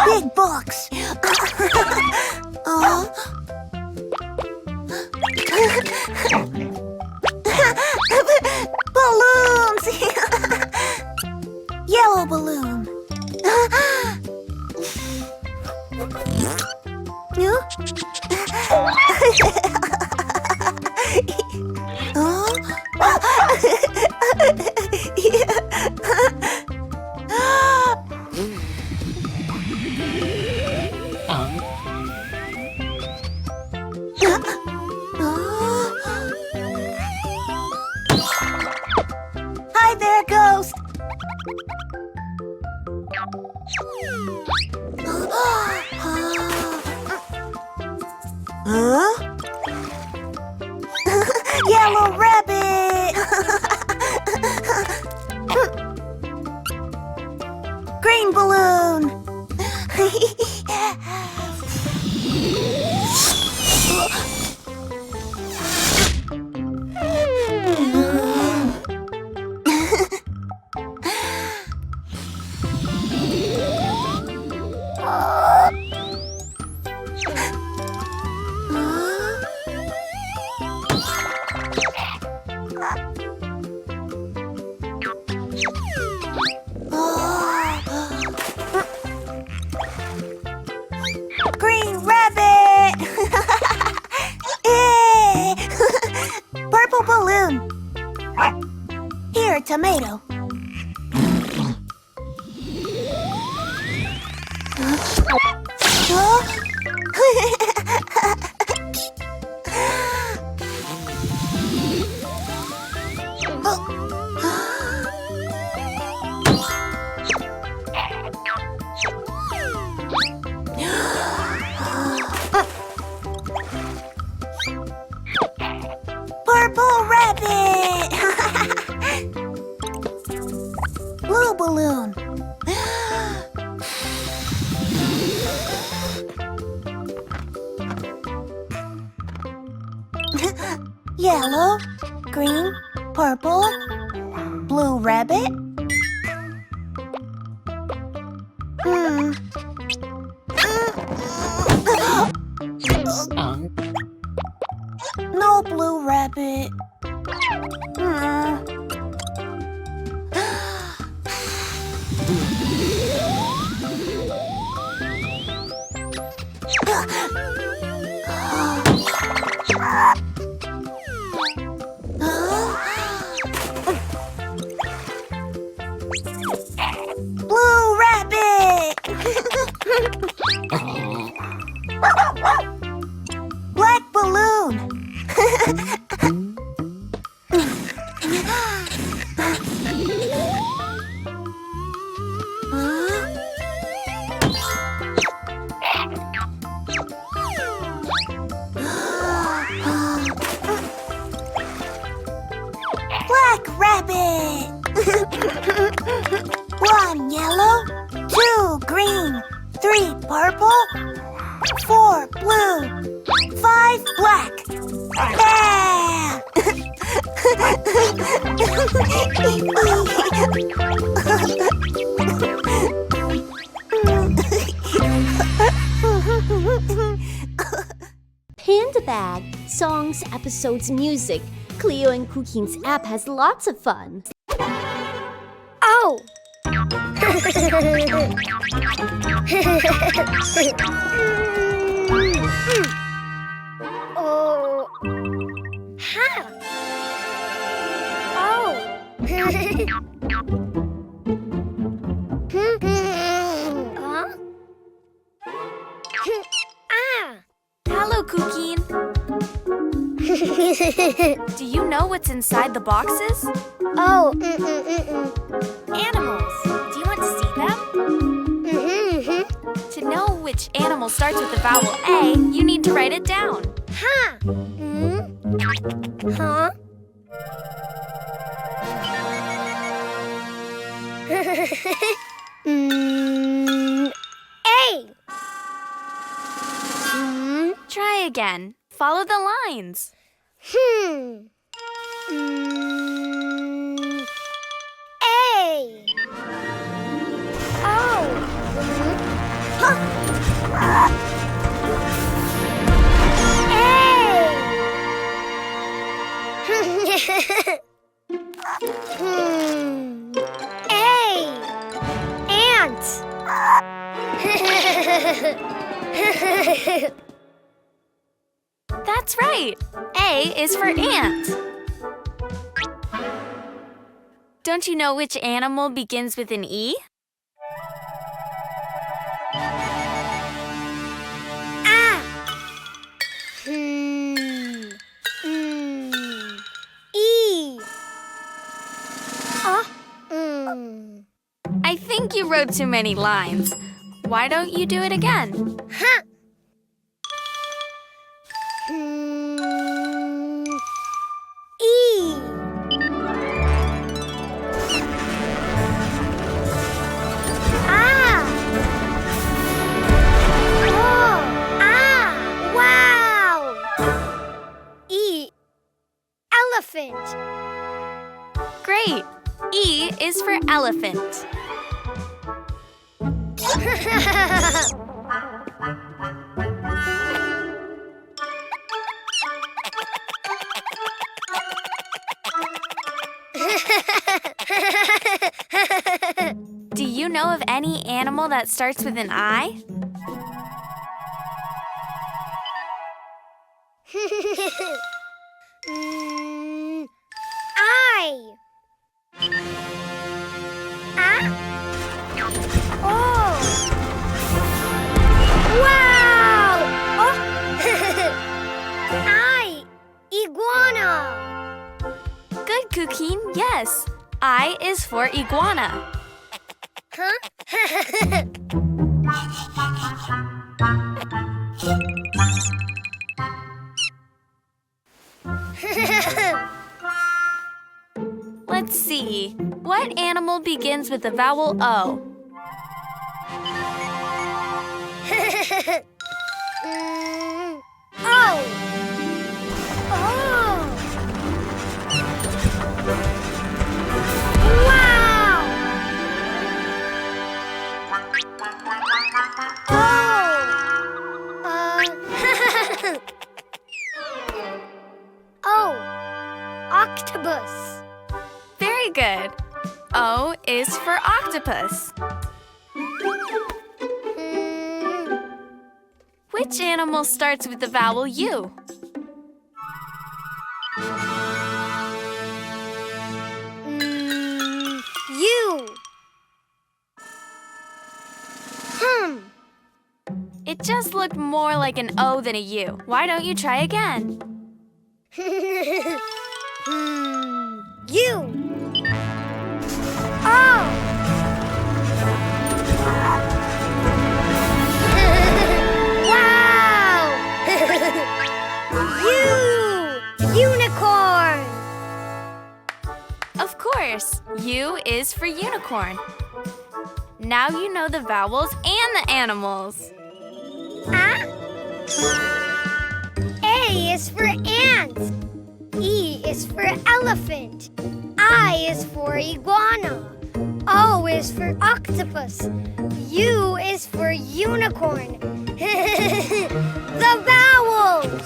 Big box. Balloons. Yellow balloon. Hi there, ghost. Huh? Yellow rabbit. Green balloon. Green rabbit. Purple balloon. Here, tomato. Purple rabbit. Blue balloon. Yellow, green, purple, blue rabbit. No blue rabbit. Blue rabbit. Black balloon. Black rabbit. 1 yellow, 2 green, 3 purple, 4 blue, 5 black. Yeah! Panda Bag. Songs, episodes, music. Cleo and Cuquín's app has lots of fun. Oh! Oh. Ha! Oh. Huh? Ah! Hello, Cuquin. Do you know what's inside the boxes? Oh. Animals. Do you want to see them? To know which animal starts with the vowel A, you need to write it down. Ha! Huh? A. Try again. Follow the lines. A. O. A. Ant. That's right. A is for ant. Don't you know which animal begins with an E? E. I think you wrote too many lines. Why don't you do it again? E. Wow! E. Elephant. Great. E is for elephant. Do you know of any animal that starts with an I? I. Oh. Wow! Oh. I. Iguana. Good, Cuquin. Yes. I is for iguana. Huh? Let's see. What animal begins with the vowel O? Oh. Wow! Oh, octopus. Very good. O is for octopus. Which animal starts with the vowel U? U. It just looked more like an O than a U. Why don't you try again? U. Oh. Wow! Unicorn. Of course, U is for unicorn. Now you know the vowels and the animals. A is for ant. E is for elephant. I is for iguana. O is for octopus. U is for unicorn. The vowels!